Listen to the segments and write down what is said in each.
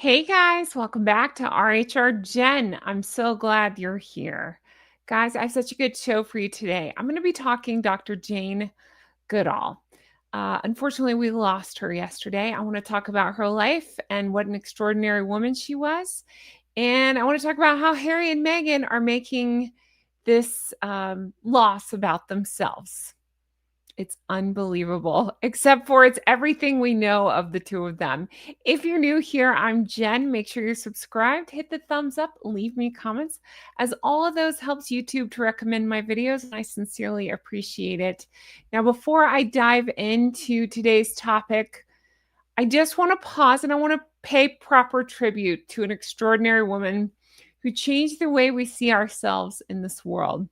Hey guys, welcome back to rhrjen. I'm so glad you're here. Guys, I have such a good show for you today. I'm going to be talking Dr. Jane Goodall. Unfortunately, we lost her yesterday. I want to talk about her life and what an extraordinary woman she was. And I want to talk about how Harry and Meghan are making this loss about themselves. It's unbelievable, except for it's everything we know of the two of them. If you're new here, I'm Jen. Make sure you're subscribed, hit the thumbs up, leave me comments, as all of those helps YouTube to recommend my videos, and I sincerely appreciate it. Now, before I dive into today's topic, I just want to pause and I want to pay proper tribute to an extraordinary woman who changed the way we see ourselves in this world.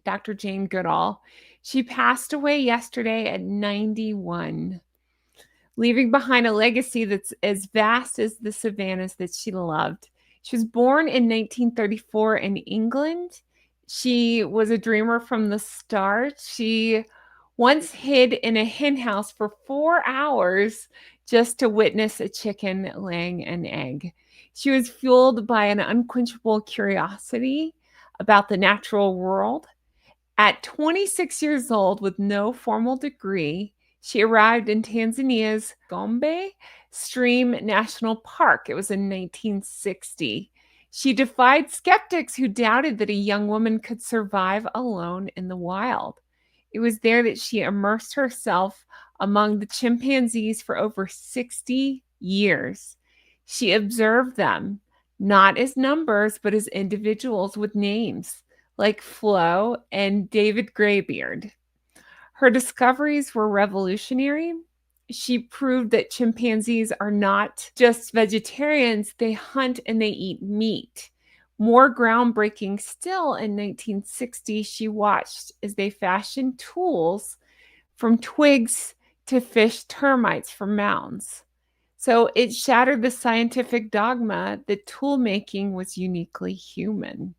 Dr. Jane Goodall. She passed away yesterday at 91, leaving behind a legacy that's as vast as the savannas that she loved. She was born in 1934 in England. She was a dreamer from the start. She once hid in a hen house for 4 hours just to witness a chicken laying an egg. She was fueled by an unquenchable curiosity about the natural world. At 26 years old, with no formal degree, she arrived in Tanzania's Gombe Stream National Park. It was in 1960. She defied skeptics who doubted that a young woman could survive alone in the wild. It was there that she immersed herself among the chimpanzees for over 60 years. She observed them, not as numbers, but as individuals with names like Flo and David Graybeard. Her discoveries were revolutionary. She proved that chimpanzees are not just vegetarians, they hunt and they eat meat. More groundbreaking still, in 1960, she watched as they fashioned tools from twigs to fish termites from mounds. So it shattered the scientific dogma that tool making was uniquely human.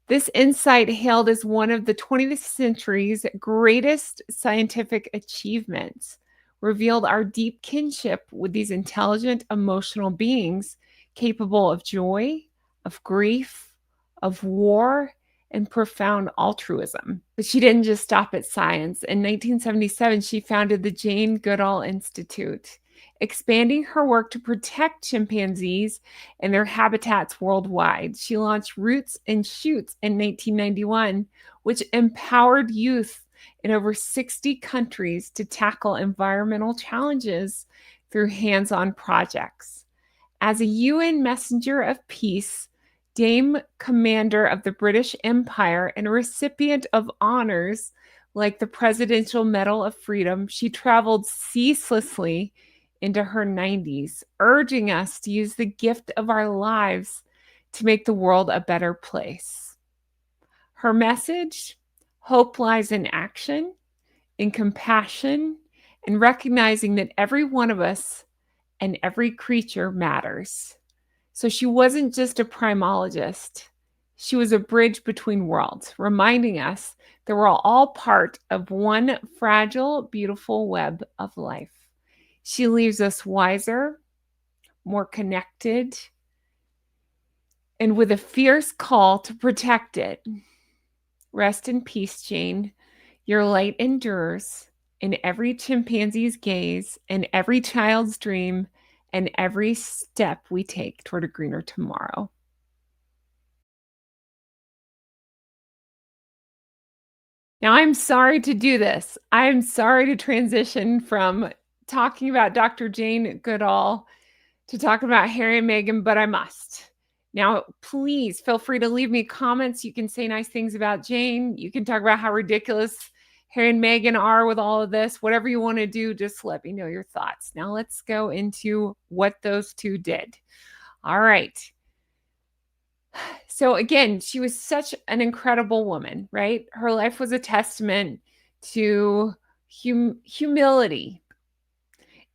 This insight, hailed as one of the 20th century's greatest scientific achievements, revealed our deep kinship with these intelligent, emotional beings capable of joy, of grief, of war, and profound altruism. But she didn't just stop at science. In 1977, she founded the Jane Goodall Institute, expanding her work to protect chimpanzees and their habitats worldwide. She launched Roots and Shoots in 1991, which empowered youth in over 60 countries to tackle environmental challenges through hands-on projects. As a UN messenger of peace, Dame Commander of the British Empire, and a recipient of honors like the Presidential Medal of Freedom, she traveled ceaselessly into her 90s, urging us to use the gift of our lives to make the world a better place. Her message: hope lies in action, in compassion, and recognizing that every one of us and every creature matters. So she wasn't just a primologist. She was a bridge between worlds, reminding us that we're all part of one fragile, beautiful web of life. She leaves us wiser, more connected, and with a fierce call to protect it. Rest in peace, Jane. Your light endures in every chimpanzee's gaze, in every child's dream, and every step we take toward a greener tomorrow. Now, I'm sorry to do this. I'm sorry to transition from talking about Dr. Jane Goodall to talking about Harry and Meghan, but I must. Now, please feel free to leave me comments. You can say nice things about Jane. You can talk about how ridiculous Harry and Meghan are with all of this. Whatever you want to do, just let me know your thoughts. Now, let's go into what those two did. All right. So, again, she was such an incredible woman, right? Her life was a testament to humility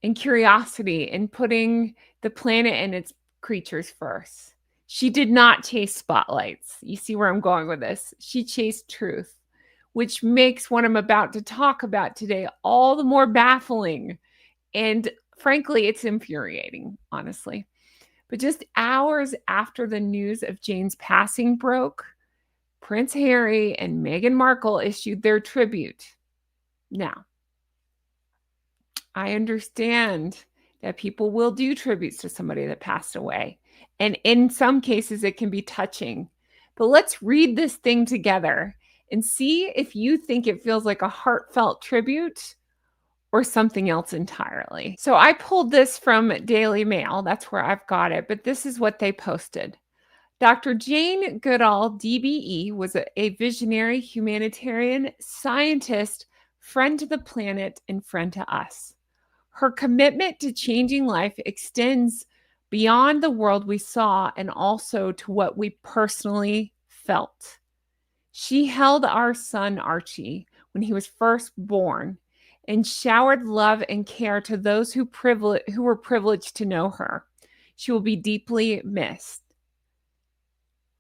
and curiosity and putting the planet and its creatures first. She did not chase spotlights. You see where I'm going with this? She chased truth, which makes what I'm about to talk about today all the more baffling. And frankly, it's infuriating, honestly. But just hours after the news of Jane's passing broke, Prince Harry and Meghan Markle issued their tribute. Now, I understand that people will do tributes to somebody that passed away. And in some cases, it can be touching. But let's read this thing together and see if you think it feels like a heartfelt tribute or something else entirely. So I pulled this from Daily Mail. That's where I've got it. But this is what they posted. Dr. Jane Goodall, DBE, was a visionary humanitarian scientist, friend to the planet, and friend to us. Her commitment to changing life extends beyond the world we saw and also to what we personally felt. She held our son Archie when he was first born and showered love and care to those who were privileged to know her. She will be deeply missed.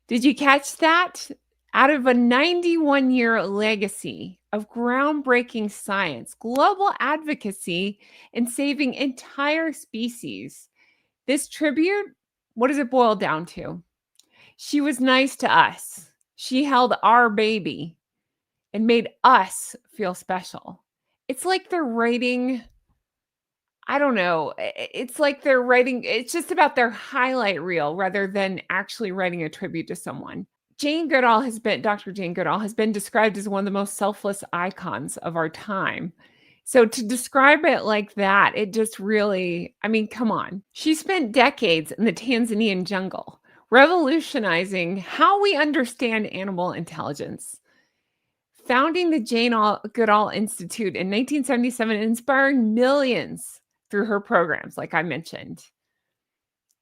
Did you catch that? Out of a 91-year legacy of groundbreaking science, global advocacy, and saving entire species, this tribute, what does it boil down to? She was nice to us. She held our baby and made us feel special. It's like they're writing, I don't know, it's like they're writing, it's just about their highlight reel rather than actually writing a tribute to someone. Dr. Jane Goodall has been described as one of the most selfless icons of our time. So to describe it like that, it just really, I mean, come on. She spent decades in the Tanzanian jungle, revolutionizing how we understand animal intelligence, founding the Goodall Institute in 1977, and inspiring millions through her programs, like I mentioned.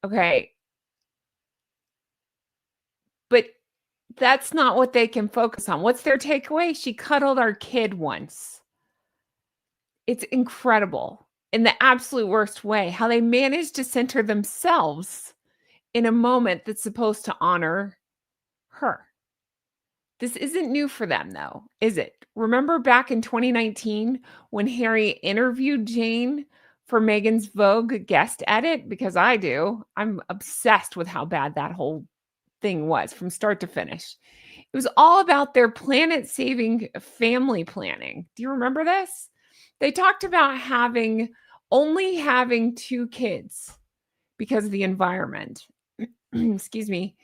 Okay. But that's not what they can focus on. What's their takeaway? She cuddled our kid once. It's incredible in the absolute worst way how they managed to center themselves in a moment that's supposed to honor her. This isn't new for them, though, is it? Remember back in 2019 when Harry interviewed Jane for Meghan's Vogue guest edit? Because I do. I'm obsessed with how bad that whole thing was from start to finish. It was all about their planet-saving family planning. Do you remember this? They talked about only having 2 kids because of the environment. Excuse me.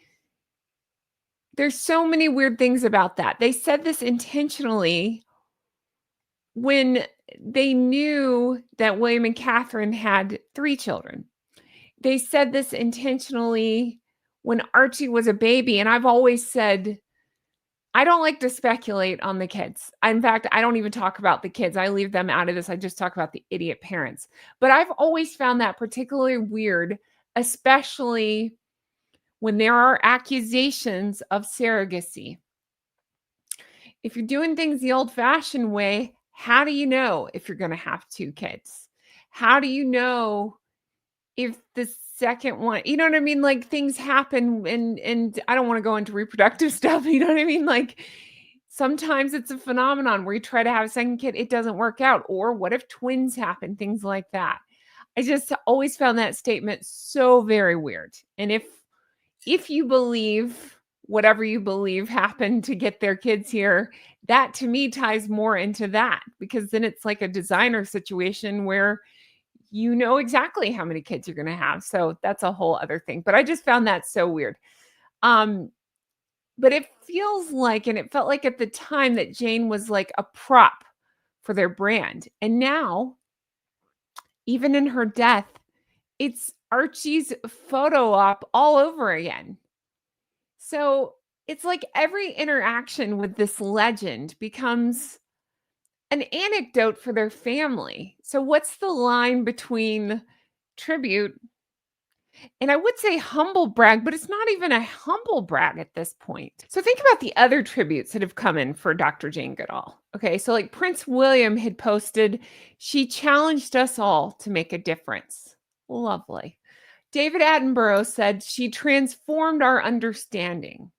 There's so many weird things about that. They said this intentionally when they knew that William and Catherine had 3 children. They said this intentionally when Archie was a baby, and I've always said I don't like to speculate on the kids. In fact, I don't even talk about the kids. I leave them out of this. I just talk about the idiot parents. But I've always found that particularly weird, especially when there are accusations of surrogacy. If you're doing things the old-fashioned way, how do you know if you're going to have 2 kids? How do you know if the second one, you know what I mean? Like things happen and I don't want to go into reproductive stuff, you know what I mean? Like sometimes it's a phenomenon where you try to have a second kid, it doesn't work out. Or what if twins happen? Things like that. I just always found that statement so very weird. And if you believe whatever you believe happened to get their kids here, that to me ties more into that because then it's like a designer situation where you know exactly how many kids you're going to have. So that's a whole other thing. But I just found that so weird. But it feels like, and it felt like at the time that Jane was like a prop for their brand. And now, even in her death, it's Archie's photo op all over again. So it's like every interaction with this legend becomes an anecdote for their family. So what's the line between tribute and I would say humble brag, but it's not even a humble brag at this point. So think about the other tributes that have come in for Dr. Jane Goodall. Okay, so like Prince William had posted, she challenged us all to make a difference. Lovely. David Attenborough said she transformed our understanding.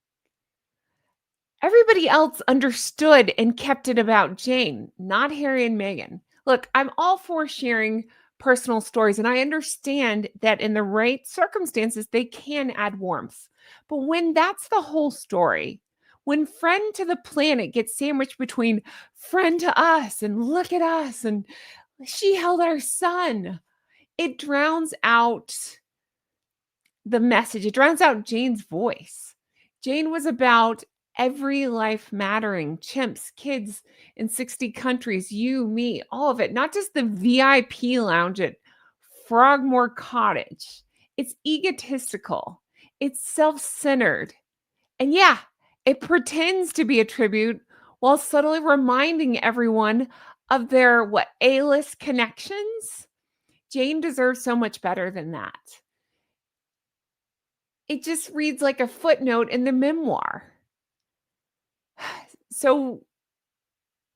Everybody else understood and kept it about Jane, not Harry and Meghan. Look, I'm all for sharing personal stories. And I understand that in the right circumstances, they can add warmth. But when that's the whole story, when friend to the planet gets sandwiched between friend to us and look at us and she held our son, it drowns out the message. It drowns out Jane's voice. Jane was about every life mattering, chimps, kids in 60 countries, you, me, all of it, not just the VIP lounge at Frogmore Cottage. It's egotistical, it's self centered. And yeah, it pretends to be a tribute while subtly reminding everyone of their what A-list connections. Jane deserves so much better than that. It just reads like a footnote in the memoir. So,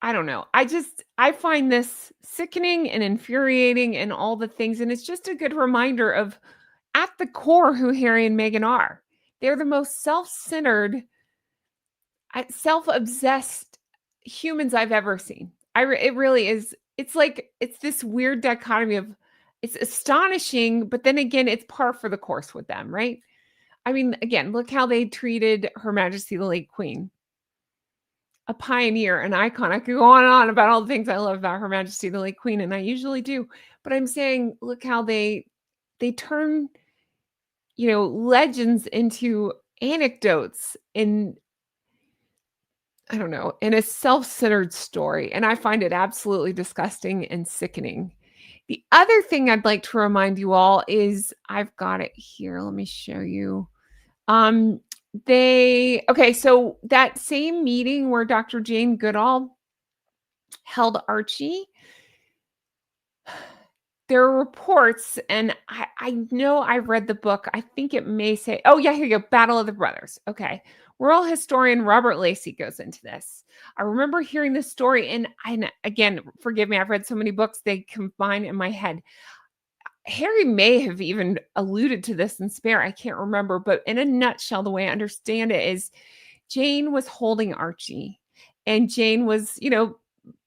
I don't know. I find this sickening and infuriating and all the things, and it's just a good reminder of, at the core, who Harry and Meghan are. They're the most self-centered, self-obsessed humans I've ever seen. It really is. It's like it's this weird dichotomy of it's astonishing, but then again, it's par for the course with them, right? I mean, again, look how they treated Her Majesty the late Queen, a pioneer, an icon. I could go on and on about all the things I love about Her Majesty the late Queen, and I usually do. But I'm saying, look how they turn, legends into anecdotes in, I don't know, in a self-centered story. And I find it absolutely disgusting and sickening. The other thing I'd like to remind you all is I've got it here. Let me show you. Um, so that same meeting where Dr. Jane Goodall held Archie, there are reports, and I know I read the book. I think it may say, oh yeah, here you go, Battle of the Brothers. Okay. Royal historian Robert Lacey goes into this. I remember hearing this story, and again, forgive me, I've read so many books, they combine in my head. Harry may have even alluded to this in Spare. I can't remember, but in a nutshell, the way I understand it is Jane was holding Archie, and Jane was,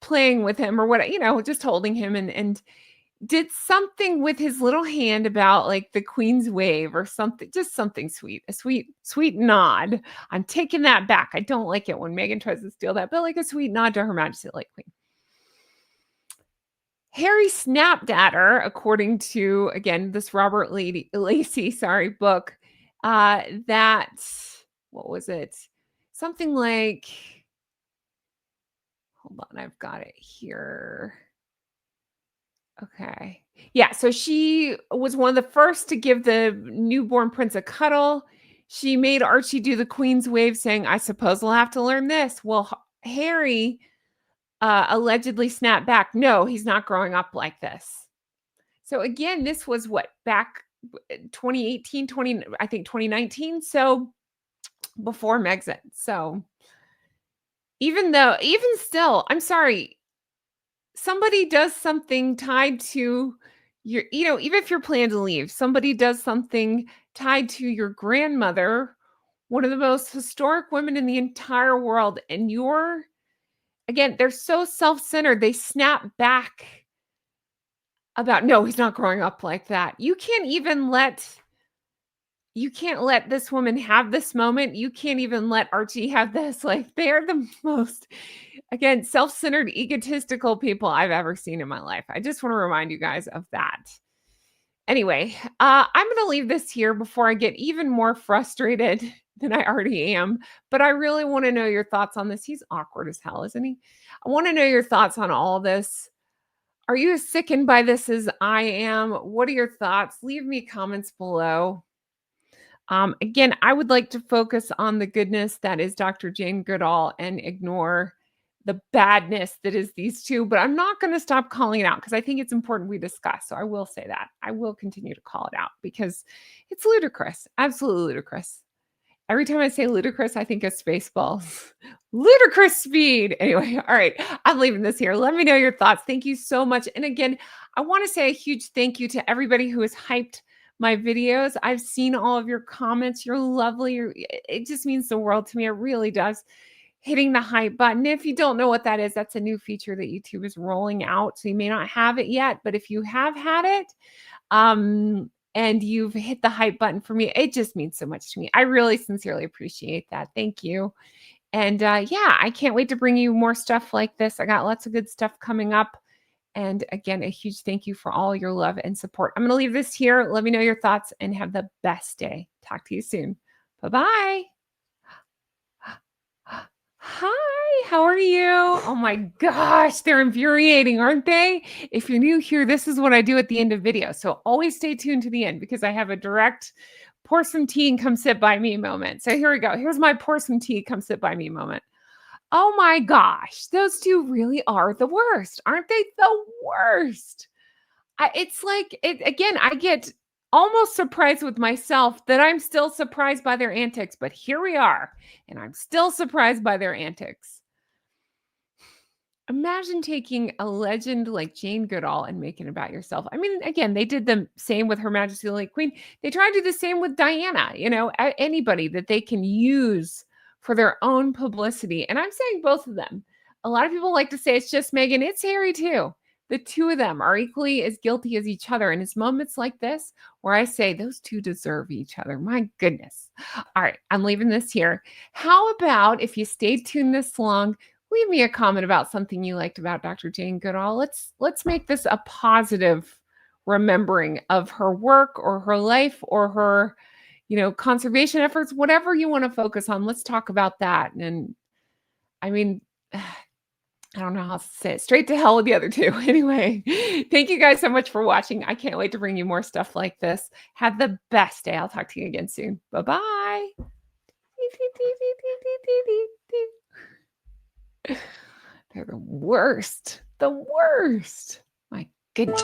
playing with him or what, just holding him, and did something with his little hand about like the Queen's wave or something, just something sweet, a sweet nod. I'm taking that back. I don't like it when Meghan tries to steal that, but like a sweet nod to Her Majesty the late Queen. Harry snapped at her, according to, again, this Robert Lacey, book, that, what was it? Something like, hold on, I've got it here. Okay. Yeah, so she was one of the first to give the newborn prince a cuddle. She made Archie do the Queen's wave, saying, I suppose we'll have to learn this. Well, Harry allegedly snapped back, no, he's not growing up like this. So again, this was what, back 2018, 2019. So before Megxit. So even still, I'm sorry, somebody does something tied to your, even if you're planning to leave, somebody does something tied to your grandmother, one of the most historic women in the entire world. And again, they're so self-centered. They snap back about, no, he's not growing up like that. You can't let this woman have this moment. You can't even let Archie have this. Like, they're the most, again, self-centered, egotistical people I've ever seen in my life. I just want to remind you guys of that. Anyway, I'm going to leave this here before I get even more frustrated than I already am. But I really want to know your thoughts on this. He's awkward as hell, isn't he? I want to know your thoughts on all this. Are you as sickened by this as I am? What are your thoughts? Leave me comments below. Again, I would like to focus on the goodness that is Dr. Jane Goodall and ignore the badness that is these two, but I'm not going to stop calling it out because I think it's important we discuss. So I will say that. I will continue to call it out because it's ludicrous. Absolutely ludicrous. Every time I say ludicrous, I think of Spaceballs. Ludicrous speed. Anyway, all right. I'm leaving this here. Let me know your thoughts. Thank you so much. And again, I want to say a huge thank you to everybody who has hyped my videos. I've seen all of your comments. You're lovely. It just means the world to me. It really does. hitting the hype button. If you don't know what that is, that's a new feature that YouTube is rolling out. So you may not have it yet, but if you have had it, and you've hit the hype button for me, it just means so much to me. I really sincerely appreciate that. Thank you. And yeah, I can't wait to bring you more stuff like this. I got lots of good stuff coming up. And again, a huge thank you for all your love and support. I'm going to leave this here. Let me know your thoughts and have the best day. Talk to you soon. Bye-bye. Hi, how are you? Oh my gosh, they're infuriating, aren't they? If you're new here, this is what I do at the end of videos. So always stay tuned to the end because I have a direct pour some tea and come sit by me moment. So here we go. Here's my pour some tea, come sit by me moment. Oh my gosh, those two really are the worst. Aren't they the worst? It's like, again, I get almost surprised with myself that I'm still surprised by their antics, but here we are, and I'm still surprised by their antics. Imagine taking a legend like Jane Goodall and making it about yourself. I mean, again, they did the same with Her Majesty the Late Queen. They try to do the same with Diana, anybody that they can use for their own publicity. And I'm saying both of them. A lot of people like to say it's just Meghan, it's Harry too. The two of them are equally as guilty as each other. And it's moments like this where I say those two deserve each other. My goodness. All right, I'm leaving this here. How about if you stayed tuned this long, leave me a comment about something you liked about Dr. Jane Goodall. Let's make this a positive remembering of her work or her life or her, conservation efforts, whatever you want to focus on. Let's talk about that. And I mean, I don't know how to say it. Straight to hell with the other two. Anyway, thank you guys so much for watching. I can't wait to bring you more stuff like this. Have the best day. I'll talk to you again soon. Bye-bye. They're the worst. The worst. My goodness.